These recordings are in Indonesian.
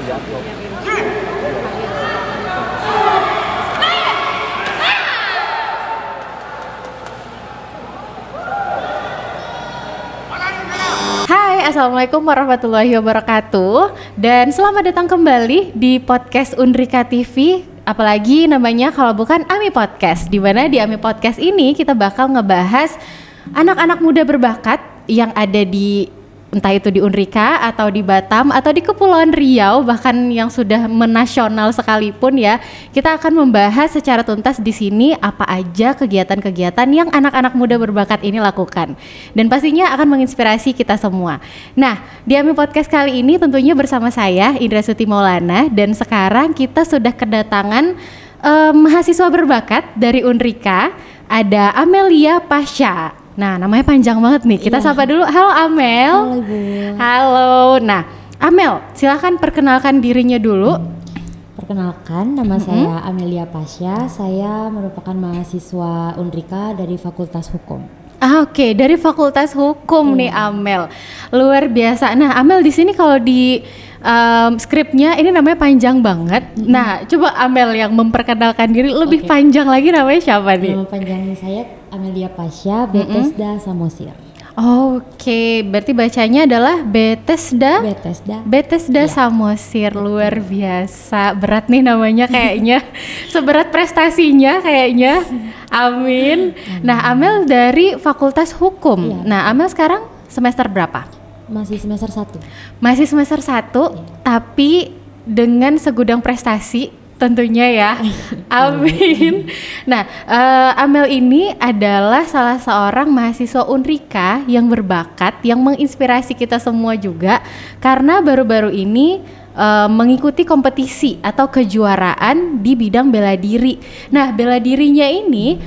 Hai, Assalamualaikum warahmatullahi wabarakatuh. Dan selamat datang kembali di podcast Undrika TV. Apalagi namanya kalau bukan AMI Podcast. Di mana di AMI Podcast ini kita bakal ngebahas anak-anak muda berbakat yang ada di entah itu di Undrika atau di Batam atau di Kepulauan Riau, bahkan yang sudah menasional sekalipun ya. Kita akan membahas secara tuntas di sini apa aja kegiatan-kegiatan yang anak-anak muda berbakat ini lakukan. Dan pastinya akan menginspirasi kita semua. Nah, di AMI Podcast kali ini tentunya bersama saya Indra Suti Maulana, dan sekarang kita sudah kedatangan mahasiswa berbakat dari Undrika, ada Amelia Pasha. Nah, namanya panjang banget nih. Kita sapa dulu. Halo Amel. Halo Ibu. Halo. Nah, Amel, silakan perkenalkan dirinya dulu. Perkenalkan, nama saya Amelia Pasha. Saya merupakan mahasiswa Undrika dari Fakultas Hukum. Oke, dari Fakultas Hukum nih Amel. Luar biasa. Nah, Amel di sini kalau di skripnya ini namanya panjang banget. Nah, coba Amel yang memperkenalkan diri lebih panjang lagi, namanya siapa nih? Nama panjang saya Amelia Pasha Bethesda Samosir. Oke, berarti bacanya adalah Bethesda Ya. Samosir. Luar biasa, berat nih namanya kayaknya. Seberat prestasinya kayaknya. Amin. Nah, Amel dari Fakultas Hukum. Iya. Nah, Amel sekarang semester berapa? Masih semester 1. Masih semester 1, tapi dengan segudang prestasi tentunya ya. Amin. Nah, Amel ini adalah salah seorang mahasiswa Undrika yang berbakat, yang menginspirasi kita semua juga, karena baru-baru ini mengikuti kompetisi atau kejuaraan di bidang bela diri. Nah, bela dirinya ini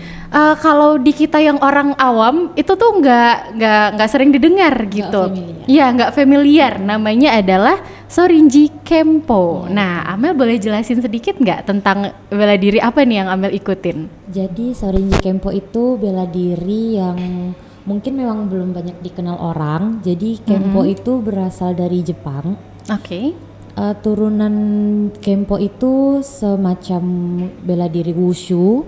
kalau di kita yang orang awam itu tuh nggak sering didengar gitu. Iya, nggak familiar. Namanya adalah Shorinji Kempo. Nah, Amel boleh jelasin sedikit nggak tentang bela diri apa nih yang Amel ikutin? Jadi Shorinji Kempo itu bela diri yang mungkin memang belum banyak dikenal orang. Jadi Kempo itu berasal dari Jepang. Oke. Turunan Kempo itu semacam bela diri wushu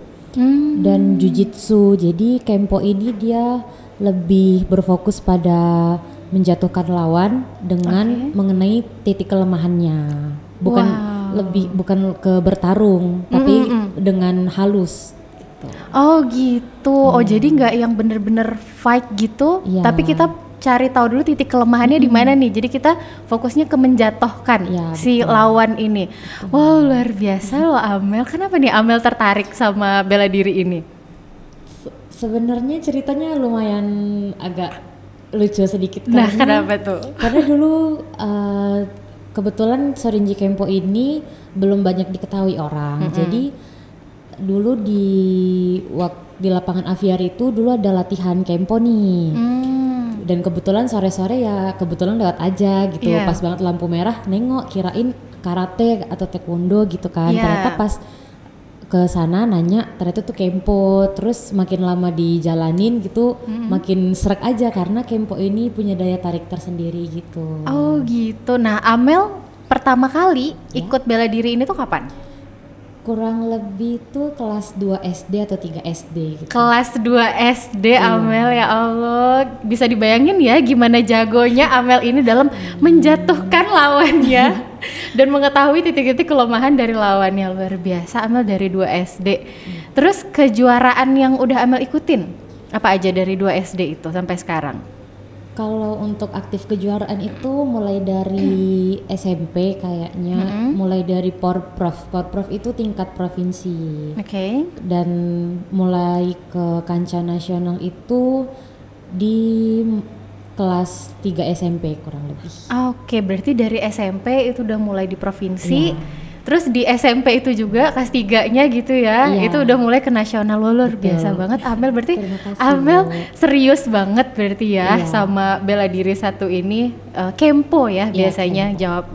dan jujitsu. Jadi Kempo ini dia lebih berfokus pada menjatuhkan lawan dengan mengenai titik kelemahannya. Bukan ke bertarung, tapi dengan halus. Gitu. Oh gitu. Oh jadi nggak yang bener-bener fight gitu, tapi kita cari tahu dulu titik kelemahannya di mana nih. Jadi kita fokusnya ke menjatuhkan si lawan ini. Wow, luar biasa loh Amel. Kenapa nih Amel tertarik sama bela diri ini? Sebenarnya ceritanya lumayan agak lucu sedikit. Nah, kenapa tuh? Karena dulu kebetulan Shorinji Kempo ini belum banyak diketahui orang. Jadi dulu di lapangan aviari itu dulu ada latihan Kempo nih. Dan kebetulan sore-sore ya kebetulan lewat aja gitu. Pas banget lampu merah nengok, kirain karate atau taekwondo gitu kan. Ternyata pas ke sana nanya ternyata tuh Kempo. Terus makin lama dijalanin gitu makin srek aja karena Kempo ini punya daya tarik tersendiri gitu. Oh gitu. Nah, Amel pertama kali ikut bela diri ini tuh kapan? Kurang lebih tuh kelas 2 SD atau 3 SD gitu. Kelas 2 SD Amel, ya Allah. Bisa dibayangin ya gimana jagonya Amel ini dalam menjatuhkan lawannya dan mengetahui titik-titik kelemahan dari lawannya. Luar biasa Amel dari 2 SD. Terus kejuaraan yang udah Amel ikutin apa aja dari 2 SD itu sampai sekarang? Kalau untuk aktif kejuaraan itu mulai dari SMP kayaknya, mulai dari Porprov. Porprov itu tingkat provinsi. Dan mulai ke kancah nasional itu di kelas 3 SMP kurang lebih. Oke, berarti dari SMP itu udah mulai di provinsi. Terus di SMP itu juga kelas 3-nya gitu ya, itu udah mulai ke nasional. Luar biasa banget Amel, berarti Amel serius banget berarti ya sama bela diri satu ini, Kempo ya biasanya Kempo. Jawab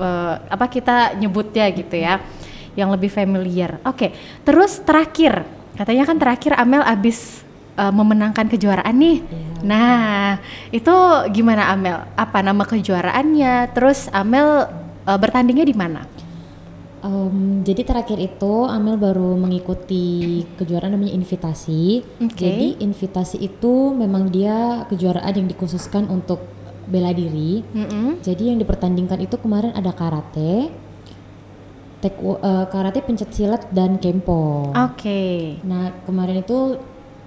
apa kita nyebutnya gitu ya, yang lebih familiar. Oke, terus terakhir, katanya kan terakhir Amel abis memenangkan kejuaraan nih. Nah, itu gimana Amel? Apa nama kejuaraannya? Terus Amel bertandingnya di mana? Jadi terakhir itu Amel baru mengikuti kejuaraan namanya invitasi. Jadi invitasi itu memang dia kejuaraan yang dikhususkan untuk bela diri. Jadi yang dipertandingkan itu kemarin ada karate, karate, pencak silat dan kempo. Nah kemarin itu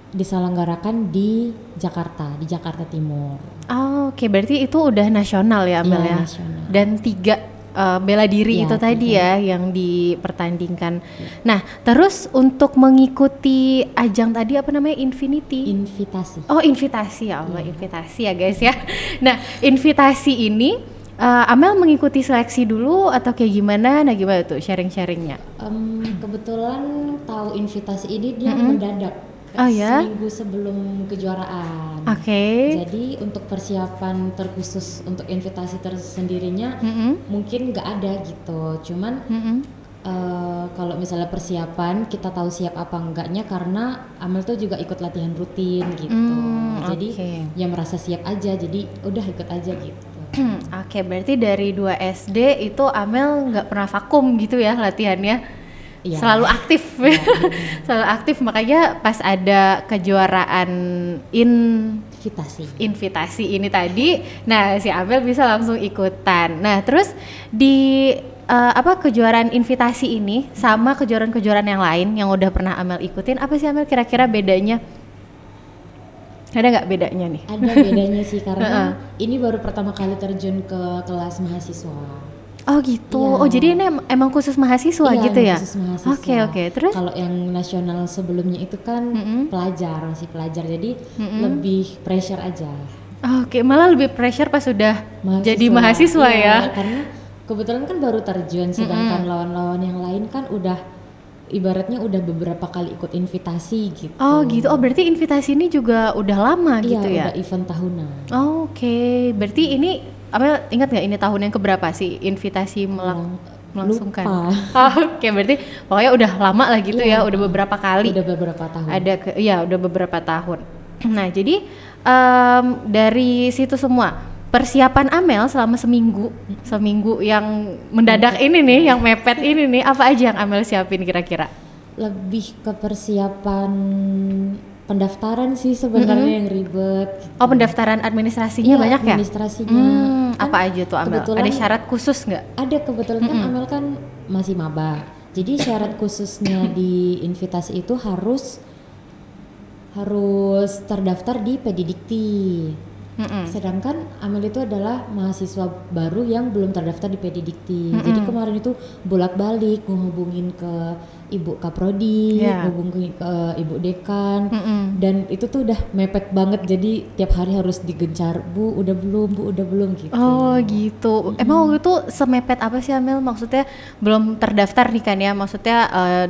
diselenggarakan di Jakarta Timur. Berarti itu udah nasional ya Amel ya. Nasional. Dan 3 bela diri itu tadi ya yang dipertandingkan. Nah, terus untuk mengikuti ajang tadi apa namanya Invitasi. Invitasi ya Allah, invitasi ya guys ya. Nah, invitasi ini Amel mengikuti seleksi dulu atau kayak gimana? Nah, gimana tuh sharing-sharingnya? Kebetulan tahu invitasi ini dia mendadak. Seminggu sebelum kejuaraan. Jadi untuk persiapan terkhusus untuk invitasi tersendirinya mungkin nggak ada gitu. Cuman kalau misalnya persiapan kita tahu siap apa enggaknya karena Amel tuh juga ikut latihan rutin gitu. Jadi ya merasa siap aja. Jadi udah ikut aja gitu. Berarti dari 2 SD itu Amel nggak pernah vakum gitu ya latihannya. Selalu aktif. Selalu aktif, makanya pas ada kejuaraan invitasi ini tadi, nah si Amel bisa langsung ikutan. Nah terus di kejuaraan invitasi ini sama kejuaraan-kejuaraan yang lain yang udah pernah Amel ikutin, apa sih Amel kira-kira bedanya? Ada nggak bedanya nih? Ada bedanya sih karena ini baru pertama kali terjun ke kelas mahasiswa. Oh gitu. Jadi ini emang khusus mahasiswa gitu ya? Khusus mahasiswa. Oke. Terus? Kalau yang nasional sebelumnya itu kan masih pelajar, jadi lebih pressure aja. Malah lebih pressure pas sudah jadi mahasiswa ya? Karena kebetulan kan baru terjun, sedangkan lawan-lawan yang lain kan udah ibaratnya udah beberapa kali ikut invitasi gitu. Berarti invitasi ini juga udah lama gitu ya? Iya, udah event tahunan. Berarti ini Amel ingat nggak ini tahun yang keberapa sih invitasi melangsungkan? Berarti pokoknya udah lama lah gitu ya, udah beberapa kali. Udah beberapa tahun. Udah beberapa tahun. Nah jadi dari situ semua persiapan Amel selama seminggu yang mendadak ini nih, yang mepet ini nih, apa aja yang Amel siapin kira-kira? Lebih ke persiapan pendaftaran sih sebenarnya yang ribet. Gitu. Pendaftaran administrasinya banyak ya? Administrasinya. Apa aja tuh Amel? Ada syarat khusus nggak? Ada, kebetulan kan Amel kan masih maba. Jadi syarat khususnya di invitasi itu harus terdaftar di Pedidikti. Sedangkan Amel itu adalah mahasiswa baru yang belum terdaftar di Pedidikti. Jadi kemarin itu bolak-balik ngehubungin ke Ibu Kaprodi, ngehubungin ke Ibu Dekan, dan itu tuh udah mepet banget. Jadi tiap hari harus digencar, Bu udah belum gitu. Gitu. Emang waktu itu semepet apa sih Amel? Maksudnya belum terdaftar nih kan ya? Maksudnya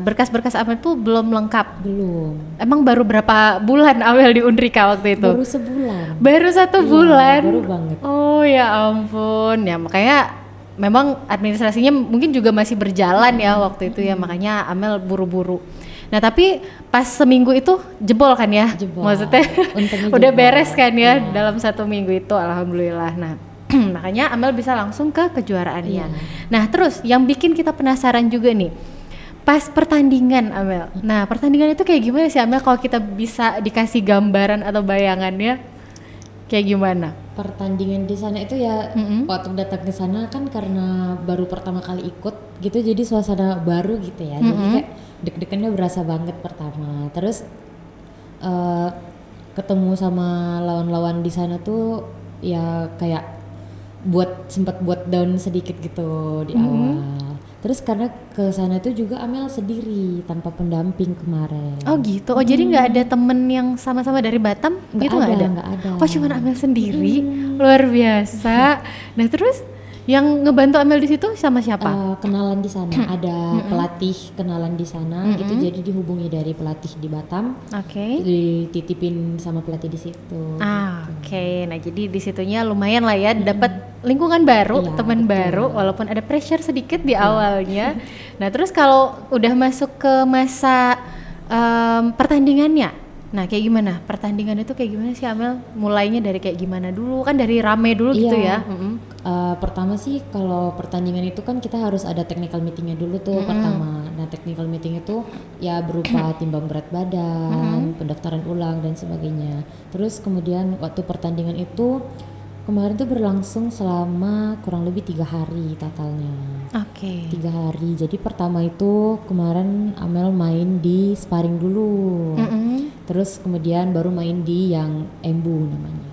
berkas-berkas Amel tuh belum lengkap? Belum. Emang baru berapa bulan Amel di Undrika waktu itu? Baru sebulan. Baru 1 bulan? Baru banget. Ya ampun, ya makanya memang administrasinya mungkin juga masih berjalan ya waktu itu ya, makanya Amel buru-buru. Nah tapi pas seminggu itu jebol kan ya? Maksudnya udah beres kan ya dalam 1 minggu itu, alhamdulillah. Nah makanya Amel bisa langsung ke kejuaraannya. Nah terus yang bikin kita penasaran juga nih, pas pertandingan Amel. Nah pertandingan itu kayak gimana sih Amel, kalau kita bisa dikasih gambaran atau bayangannya kayak gimana? Pertandingan di sana itu ya waktu datang ke sana kan karena baru pertama kali ikut gitu, jadi suasana baru gitu ya. Jadi kayak deg-degannya berasa banget pertama. Terus ketemu sama lawan-lawan di sana tuh ya kayak sempat buat down sedikit gitu di awal. Terus karena ke sana itu juga Amel sendiri tanpa pendamping kemarin. Gitu. Jadi nggak ada temen yang sama-sama dari Batam? Gitu nggak ada? Nggak ada. Cuman Amel sendiri? Luar biasa. Nah terus yang ngebantu Amel di situ sama siapa? Kenalan di sana, ada pelatih kenalan di sana gitu. Jadi dihubungi dari pelatih di Batam. Dititipin sama pelatih di situ. Nah jadi di situnya lumayan lah ya, dapat lingkungan baru, teman baru, walaupun ada pressure sedikit di awalnya. Nah terus kalau udah masuk ke masa pertandingannya, Nah kayak gimana pertandingan itu, kayak gimana sih Amel? Mulainya dari kayak gimana dulu? Kan dari rame dulu gitu ya. Pertama sih kalau pertandingan itu kan kita harus ada technical meetingnya dulu tuh pertama. Nah technical meeting itu ya berupa timbang berat badan, pendaftaran ulang dan sebagainya. Terus kemudian waktu pertandingan itu kemarin tuh berlangsung selama kurang lebih 3 hari totalnya. Oke. 3 hari. Jadi pertama itu kemarin Amel main di sparring dulu. Terus kemudian baru main di yang embu namanya.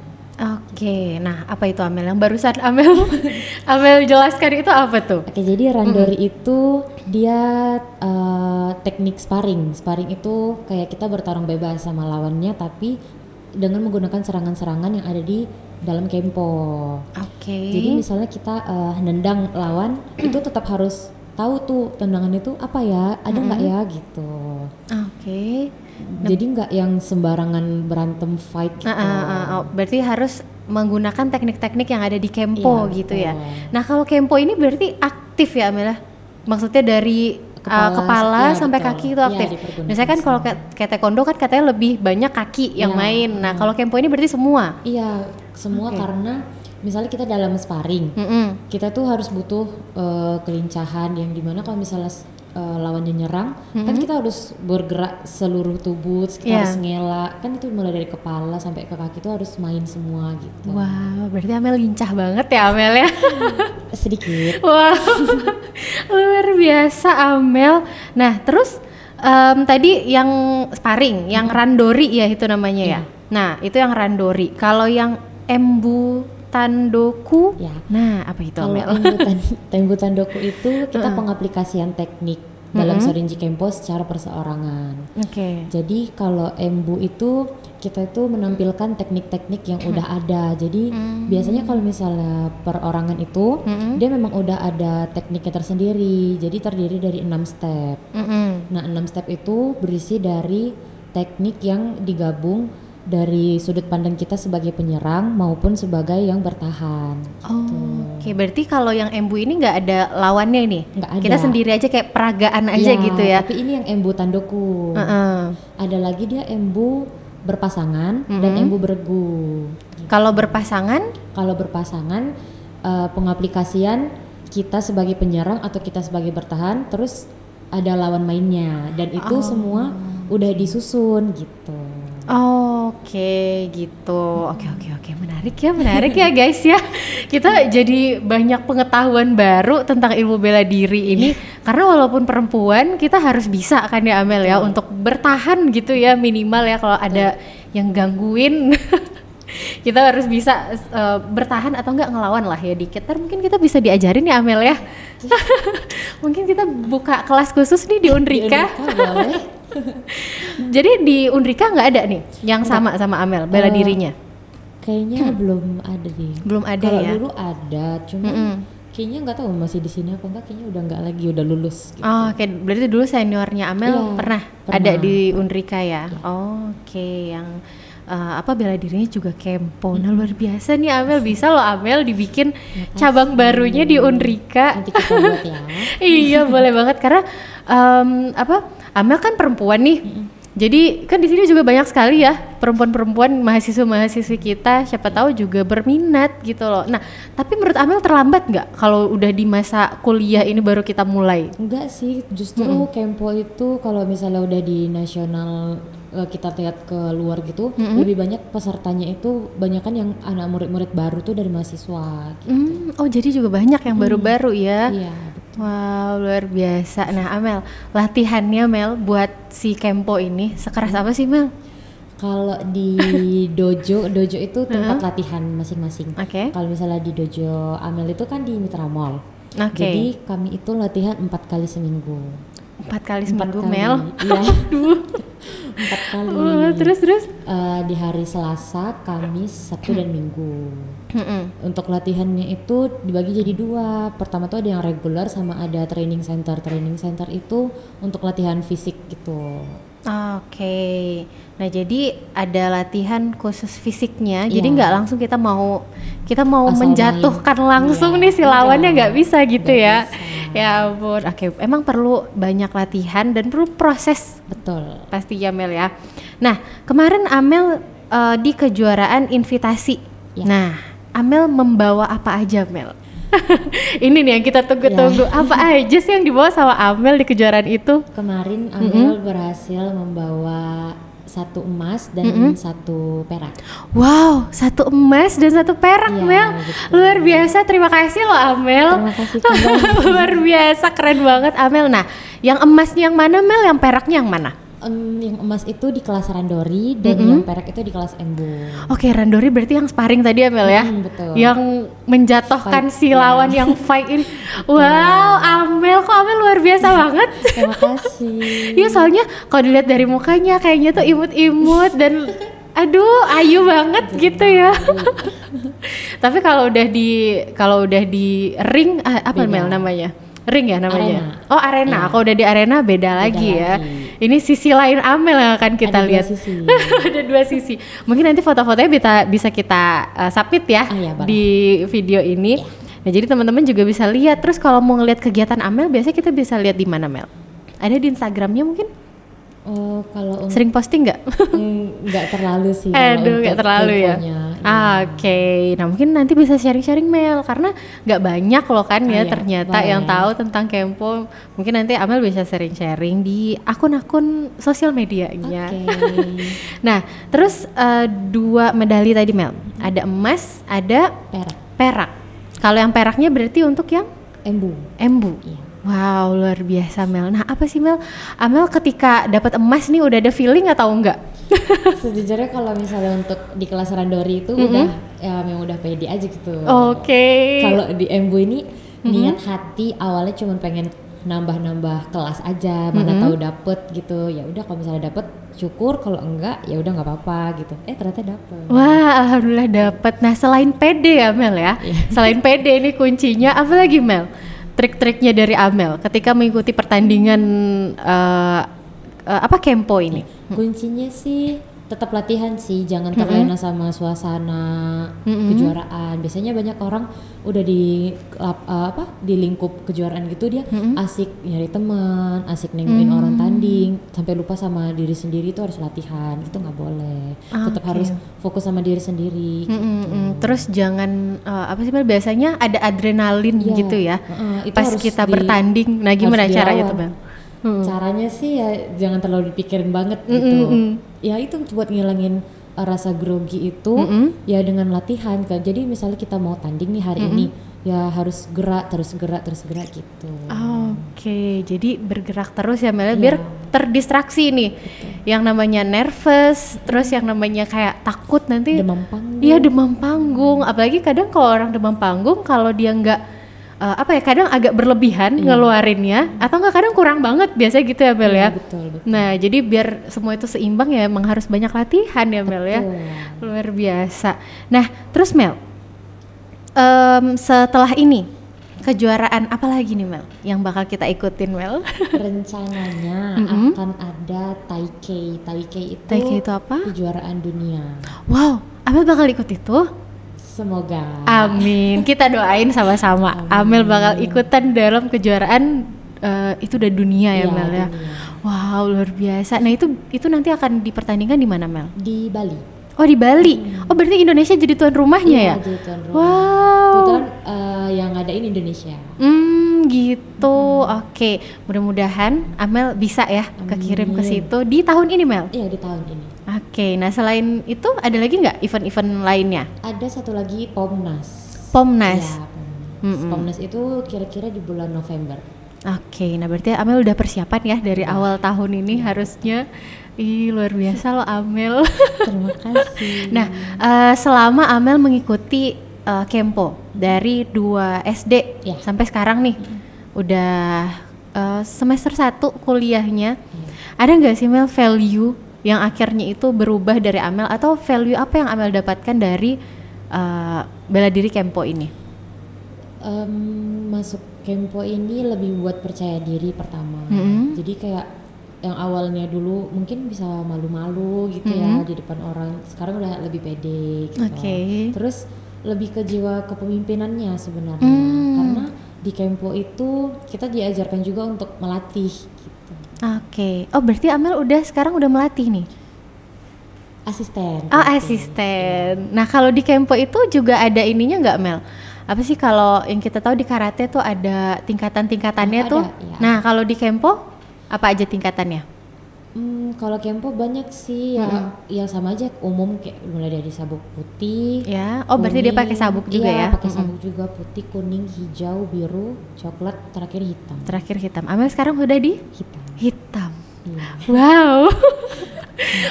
Oke. Nah apa itu Amel? Yang barusan Amel jelaskan itu apa tuh? Oke, jadi randori itu dia teknik sparring. Sparring itu kayak kita bertarung bebas sama lawannya tapi dengan menggunakan serangan-serangan yang ada di dalam kempo. Oke. Jadi misalnya kita nendang lawan itu tetap harus tahu tuh tendangan itu apa ya, ada nggak ya gitu. Oke. Jadi nggak yang sembarangan berantem fight gitu. Berarti harus menggunakan teknik-teknik yang ada di kempo Iya, gitu ya. betul. Nah kalau kempo ini berarti aktif ya Amel? Maksudnya dari kepala ya, sampai betul. kaki itu aktif. Ya, dipergunakan Misalnya kan kalau kayak taekwondo kan katanya lebih banyak kaki yang Ya, main. Nah kalau kempo ini berarti semua. Iya, semua Oke. karena misalnya kita dalam sparring, kita tuh harus butuh kelincahan yang dimana kalau misalnya lawannya nyerang, kan kita harus bergerak seluruh tubuh, kita Iya. harus ngelak, kan itu mulai dari kepala sampai ke kaki itu harus main semua gitu. Wow, berarti Amel lincah banget ya Amel ya. Sedikit. Wow, luar biasa Amel. Nah terus tadi yang sparring, yang randori ya itu namanya ya. Nah itu yang randori. Kalau yang embu tandoku, Ya. nah apa itu Kalau Amel? Tembu Tandoku itu kita pengaplikasian teknik dalam Shorinji Kempo secara perseorangan. Oke. Jadi kalau embu itu kita itu menampilkan teknik-teknik yang udah ada. Jadi biasanya kalau misalnya perorangan itu dia memang udah ada tekniknya tersendiri. Jadi terdiri dari 6 step. Nah 6 step itu berisi dari teknik yang digabung dari sudut pandang kita sebagai penyerang maupun sebagai yang bertahan. Oh, oke. Berarti kalau yang embu ini nggak ada lawannya nih? Nggak ada. Kita sendiri aja kayak peragaan aja Iya, gitu ya? Tapi ini yang embu tandoku. Ada lagi dia embu berpasangan dan embu beregu. Kalau berpasangan? Kalau berpasangan pengaplikasian kita sebagai penyerang atau kita sebagai bertahan, terus ada lawan mainnya dan itu semua udah disusun gitu. Oke gitu. Oke, menarik ya guys ya. Kita jadi banyak pengetahuan baru tentang ilmu bela diri ini. Karena walaupun perempuan kita harus bisa kan ya Amel ya untuk bertahan gitu ya, minimal ya kalau ada yang gangguin. Kita harus bisa bertahan atau enggak ngelawan lah ya dikit. Ntar mungkin kita bisa diajarin ya Amel ya. Mungkin kita buka kelas khusus nih di Unrika. Boleh. Jadi di Unrika nggak ada nih yang sama Amel bela dirinya? Kayaknya belum ada deh. Belum ada Kalau ya? dulu ada, cuman kayaknya nggak tahu masih di sini apa enggak. Kayaknya udah nggak lagi, udah lulus. Gitu. Oh, oke. Berarti dulu seniornya Amel Iya, pernah ada di Unrika ya? Oke, yang bela dirinya juga kempo. Nah luar biasa nih Amel, bisa loh Amel dibikin cabang barunya di Unrika. Nanti kita buat ya. Iya boleh banget karena Amel kan perempuan nih. Jadi kan di sini juga banyak sekali ya perempuan-perempuan mahasiswa-mahasiswi kita, siapa tahu juga berminat gitu loh. Nah, tapi menurut Amel terlambat nggak kalau udah di masa kuliah ini baru kita mulai? Enggak sih, justru Kempo itu kalau misalnya udah di nasional kita lihat ke luar gitu, lebih banyak pesertanya itu banyakan yang anak murid-murid baru tuh dari mahasiswa gitu. Oh jadi juga banyak yang baru-baru ya? Iya. Wow luar biasa. Nah Amel, latihannya Mel buat si Kempo ini sekeras apa sih Mel? Kalau di dojo itu tempat latihan masing-masing. Oke. Kalau misalnya di dojo Amel itu kan di Mitra Mall. Oke. Jadi kami itu latihan 4 kali seminggu. 4 kali seminggu kali. Mel? Iya. 4 kali. Terus? Di hari Selasa, Kamis, Sabtu dan Minggu. Untuk latihannya itu dibagi jadi 2. Pertama tuh ada yang regular sama ada training center. Training center itu untuk latihan fisik gitu. Oke. Nah jadi ada latihan khusus fisiknya. Jadi nggak langsung kita mau Asal menjatuhkan main. langsung Iya, nih si lawannya enggak. nggak bisa gitu Nggak ya. bisa. Ya ampun. Oke. Emang perlu banyak latihan dan perlu proses Betul. pasti ya Mel ya. Nah, kemarin Amel di kejuaraan invitasi. Ya. Nah, Amel membawa apa aja, Mel? Ini nih yang kita tunggu-tunggu. Apa aja sih yang dibawa sama Amel di kejuaraan itu? Kemarin Amel berhasil membawa 1 emas dan 1 perak. Wow, 1 emas dan 1 perak, Iya, Mel. betul. Luar biasa, terima kasih loh Amel. Terima kasih kembali. Luar biasa, keren banget Amel. Nah, yang emasnya yang mana, Mel? Yang peraknya yang mana? Yang emas itu di kelas randori dan yang perak itu di kelas embu. Oke, randori berarti yang sparring tadi Amel ya? Betul. Yang menjatuhkan Fight, si lawan yang fight ini. Wow, Amel, kok Amel luar biasa banget. Terima kasih. Iya, soalnya kalau dilihat dari mukanya kayaknya tuh imut-imut dan aduh, ayu banget gitu ya. Tapi kalau udah di ring apa Beda. Mel namanya? Ring ya namanya. Arena. Oh, arena. Iya. Kalau udah di arena beda lagi ya. lagi. Ini sisi lain Amel yang akan kita Ada 2 lihat. sisi. Ada 2 sisi. Mungkin nanti foto-fotonya bisa kita submit ya Iya, boleh. di video ini. Nah, jadi teman-teman juga bisa lihat. Terus kalau mau ngeliat kegiatan Amel, biasanya kita bisa lihat di mana, Mel? Ada di Instagramnya mungkin? Oh, kalau Sering posting nggak? nggak terlalu sih. Aduh, nggak terlalu ya. Iya. Oke, nah mungkin nanti bisa sharing-sharing Mel karena nggak banyak loh kan ya Iya, ternyata boleh. yang tahu tentang Kempo. Mungkin nanti Amel bisa sharing-sharing di akun-akun sosial medianya. Oke. Nah, terus 2 medali tadi Mel, ada emas, ada Perak. perak. Kalau yang peraknya berarti untuk yang Embu. embu. Iya. Wow, luar biasa Mel. Nah, apa sih Mel? Amel ketika dapat emas nih udah ada feeling atau enggak? Sejujurnya kalau misalnya untuk di kelas randori itu udah ya memang udah pede aja gitu. Oke. Kalau di embu ini niat hati awalnya cuma pengen nambah-nambah kelas aja, mana tahu dapet gitu. Ya udah kalau misalnya dapet syukur, kalau enggak ya udah nggak apa-apa gitu. Ternyata dapet. Wah, alhamdulillah dapat. Nah, selain pede ya Mel ya. Selain pede ini kuncinya apa lagi Mel? Trik-triknya dari Amel ketika mengikuti pertandingan apa Kempo ini? Kuncinya sih tetap latihan sih, jangan terlena sama suasana kejuaraan. Biasanya banyak orang udah di lingkup kejuaraan gitu dia asik nyari teman, asik nengokin orang tanding, sampai lupa sama diri sendiri. Itu harus latihan, itu nggak boleh. Tetap harus fokus sama diri sendiri. Terus jangan apa sih Mel, biasanya ada adrenalin Iya. gitu ya Itu pas harus kita bertanding. Nah, gimana harus caranya dilawan. tuh Mel? Caranya sih ya jangan terlalu dipikirin banget gitu. Ya itu buat ngilangin rasa grogi itu ya dengan latihan kan. Jadi misalnya kita mau tanding nih hari ini, ya harus gerak terus gitu. Oke, jadi bergerak terus ya Mel, biar terdistraksi nih. Yang namanya nervous, terus yang namanya kayak takut nanti. Demam panggung. Iya, demam panggung. Apalagi kadang kalau orang demam panggung, kalau dia nggak kadang agak berlebihan ngeluarinnya, atau nggak kadang kurang banget biasa gitu ya Mel ya. Betul. Nah, jadi biar semua itu seimbang ya emang harus banyak latihan ya Mel ya. Luar biasa. Nah, terus Mel, setelah ini kejuaraan apa lagi nih Mel yang bakal kita ikutin Mel? Rencananya akan ada Taikei itu. Taikei itu apa? Kejuaraan dunia. Wow, Amel bakal ikut itu? Semoga. Amin. Kita doain sama-sama. Amel bakal ikutan dalam kejuaraan itu udah dunia ya Mel ya. Dunia. Wow, luar biasa. Nah, itu nanti akan dipertandingkan di mana Mel? Di Bali. Oh, di Bali. Oh, berarti Indonesia jadi tuan rumahnya ya? Jadi tuan rumah. Wow. Kebetulan yang ngadain Indonesia. Gitu. Oke. Mudah-mudahan Amel bisa ya kekirim ke situ di tahun ini Mel. Iya, di tahun ini. Oke. Nah, selain itu ada lagi nggak event-event lainnya? Ada satu lagi Pomnas. Pomnas. Ya, Pomnas. Pomnas itu kira-kira di bulan November. Oke, nah berarti Amel udah persiapan ya dari awal tahun ini harusnya. Ih, luar biasa loh Amel. Terima kasih. Nah, selama Amel mengikuti Kempo dari 2 SD sampai sekarang nih, udah semester 1 kuliahnya, ada nggak sih Mel value yang akhirnya itu berubah dari Amel, atau value apa yang Amel dapatkan dari bela diri Kempo ini? Masuk Kempo ini lebih buat percaya diri pertama. Jadi kayak yang awalnya dulu mungkin bisa malu-malu gitu ya di depan orang, sekarang udah lebih pede gitu. Terus lebih ke jiwa kepemimpinannya sebenarnya, karena di Kempo itu kita diajarkan juga untuk melatih gitu. Oh berarti Amel sekarang udah melatih nih? Asisten. Oh, asisten. Nah, kalau di Kempo itu juga ada ininya nggak, Mel? Apa sih kalau yang kita tahu di karate tuh ada tingkatan-tingkatannya Ada, tuh. ya. Nah, kalau di Kempo apa aja tingkatannya? Kalau Kempo banyak sih ya sama aja umum kayak mulai dari sabuk putih. Ya. Oh, berarti dia pakai sabuk juga ya? Pakai sabuk juga putih, kuning, hijau, biru, coklat, terakhir hitam. Terakhir hitam. Amel sekarang udah di Hitam. hitam. Iya. Wow.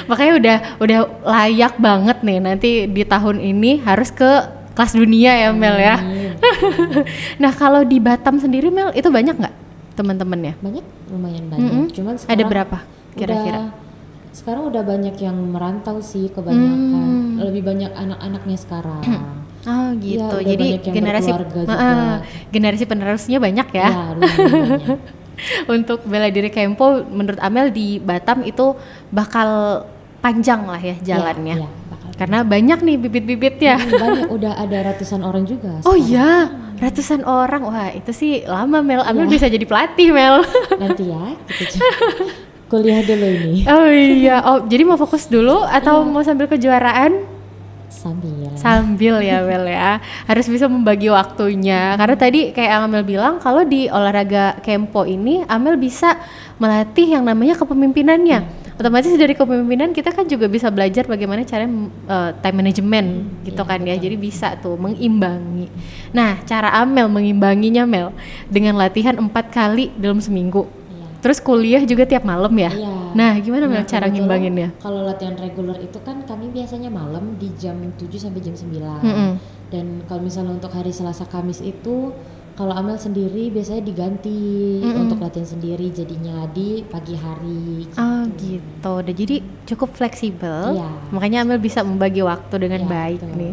Makanya udah layak banget nih nanti di tahun ini harus ke kelas dunia ya, Mel ya. Nah, kalau di Batam sendiri, Mel, itu banyak nggak teman-temannya? Banyak, lumayan banyak. Cuman sekarang Ada berapa kira-kira? Sekarang udah banyak yang merantau sih kebanyakan. Lebih banyak anak-anaknya sekarang. Oh gitu. Ya, udah Jadi banyak yang generasi berkeluarga juga. generasi penerusnya banyak ya. Ya, lumayan banyak. Untuk bela diri Kempo menurut Amel di Batam itu bakal panjang lah ya jalannya. Iya, bakal Karena banyak nih bibit-bibitnya. banyak, udah ada ratusan orang juga. Oh sekarang. iya, ratusan orang. Wah, itu sih lama, Mel. Amel bisa jadi pelatih, Mel. Nanti ya, kita kuliah dulu ini. Oh iya. Oh, jadi mau fokus dulu atau mau sambil kejuaraan? Sambil ya, Mel ya. Harus bisa membagi waktunya. Karena tadi kayak Amel bilang kalau di olahraga Kempo ini Amel bisa melatih yang namanya kepemimpinannya. Otomatis dari kepemimpinan kita kan juga bisa belajar bagaimana cara time management gitu kan ya. Jadi bisa tuh mengimbangi. Nah, cara Amel mengimbanginya, Mel, dengan latihan 4 kali dalam seminggu. Terus kuliah juga tiap malam ya? Iya. Nah, gimana Mel cara ngimbanginnya? Kalau latihan reguler itu kan kami biasanya malam di jam 7 sampai jam 9. Dan kalau misalnya untuk hari Selasa Kamis itu kalau Amel sendiri biasanya diganti untuk latihan sendiri jadinya di pagi hari gitu. Oh gitu, udah jadi cukup fleksibel. Iya. Makanya Amel bisa membagi waktu dengan Iya, baik betul. nih.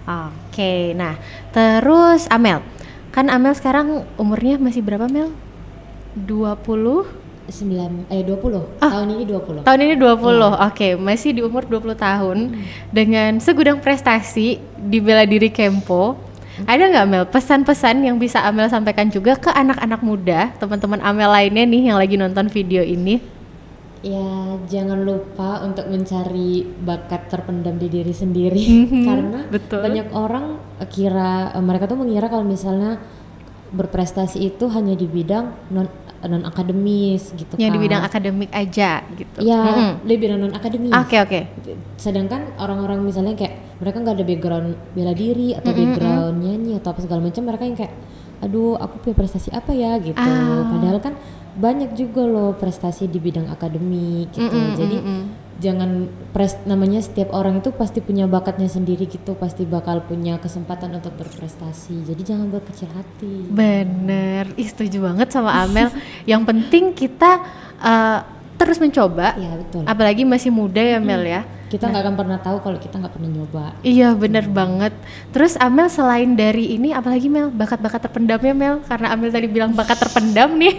Oke, nah terus Amel, kan Amel sekarang umurnya masih berapa, Mel? 20? 20. Tahun ini 20. Tahun ini 20, oke, masih di umur 20 tahun dengan segudang prestasi di bela diri Kempo. Ada nggak, Mel, pesan-pesan yang bisa Amel sampaikan juga ke anak-anak muda, teman-teman Amel lainnya nih yang lagi nonton video ini? Ya, jangan lupa untuk mencari bakat terpendam di diri sendiri karena betul. banyak orang mereka tuh mengira kalau misalnya berprestasi itu hanya di bidang non akademis gitu Yang kan. di bidang akademik aja gitu. Ya, di bidang non akademis. Oke. Sedangkan orang-orang misalnya kayak mereka nggak ada background bela diri atau background nyanyi atau apa segala macam, mereka yang kayak aduh aku punya prestasi apa ya gitu. Padahal kan banyak juga loh prestasi di bidang akademik gitu. Jadi jangan namanya setiap orang itu pasti punya bakatnya sendiri gitu, pasti bakal punya kesempatan untuk berprestasi. Jadi jangan berkecil hati. Bener, setuju banget sama Amel. Yang penting kita terus mencoba. Ya betul. Apalagi masih muda ya, Mel ya. Kita nggak akan pernah tahu kalau kita nggak pernah nyoba. Iya bener banget. Terus Amel selain dari ini apalagi, Mel, bakat-bakat terpendamnya, Mel? Karena Amel tadi bilang bakat terpendam nih.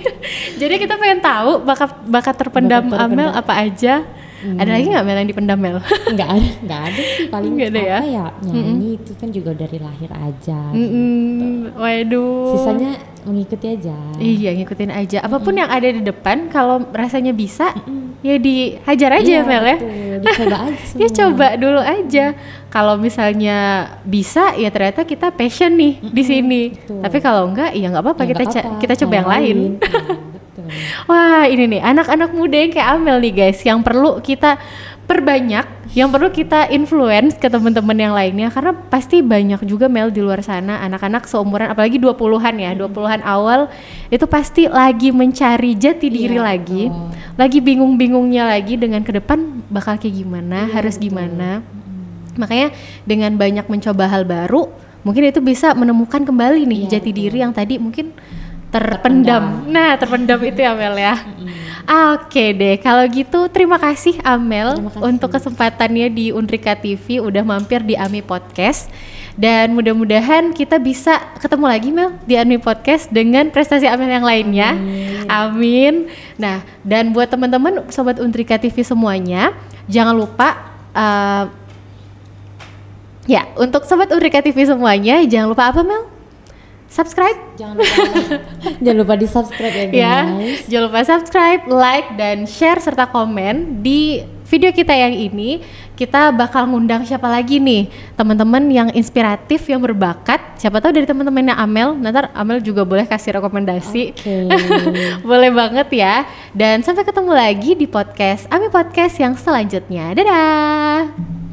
Jadi kita pengen tahu bakat terpendam Amel apa aja. Ada lagi nggak, Mel, yang dipendam, Mel? Nggak ada sih, paling Nggak ada ya? apa ya nyanyi itu kan juga dari lahir aja. Waduh. Sisanya mengikuti aja. Iya, ngikutin aja. Apapun yang ada di depan, kalau rasanya bisa, ya dihajar aja, Mel ya. Betul. Dicoba aja semua. Ya coba dulu aja. Kalau misalnya bisa, ya ternyata kita passion nih di sini. Betul. Tapi kalau enggak, ya nggak apa-apa, Ya, nggak apa-apa. kita coba yang lain. Ya, betul. Wah, ini nih anak-anak muda yang kayak Amel nih, guys, yang perlu kita perbanyak, yang perlu kita influence ke teman-teman yang lainnya, karena pasti banyak juga, Mel, di luar sana anak-anak seumuran, apalagi 20-an ya, 20-an awal itu pasti lagi mencari jati diri lagi, lagi bingung-bingungnya lagi dengan ke depan bakal kayak gimana, harus gimana. Makanya dengan banyak mencoba hal baru, mungkin itu bisa menemukan kembali nih jati diri yang tadi mungkin terpendam. Nah, terpendam itu ya, Mel ya. Oke deh, kalau gitu terima kasih Amel untuk kesempatannya di Undrika TV, udah mampir di AMI Podcast. Dan mudah-mudahan kita bisa ketemu lagi, Mel, di AMI Podcast dengan prestasi Amel yang lainnya. Amin. Nah, dan buat teman-teman sobat Undrika TV semuanya, jangan lupa ya, untuk sobat Undrika TV semuanya, jangan lupa apa, Mel? Subscribe. Jangan lupa di subscribe ya, guys. Ya, jangan lupa subscribe, like, dan share serta komen di video kita yang ini kita bakal ngundang siapa lagi nih, teman-teman yang inspiratif, yang berbakat. Siapa tahu dari teman-temannya Amel, nanti Amel juga boleh kasih rekomendasi. Boleh banget ya. Dan sampai ketemu lagi di podcast Ami Podcast yang selanjutnya. Dadah.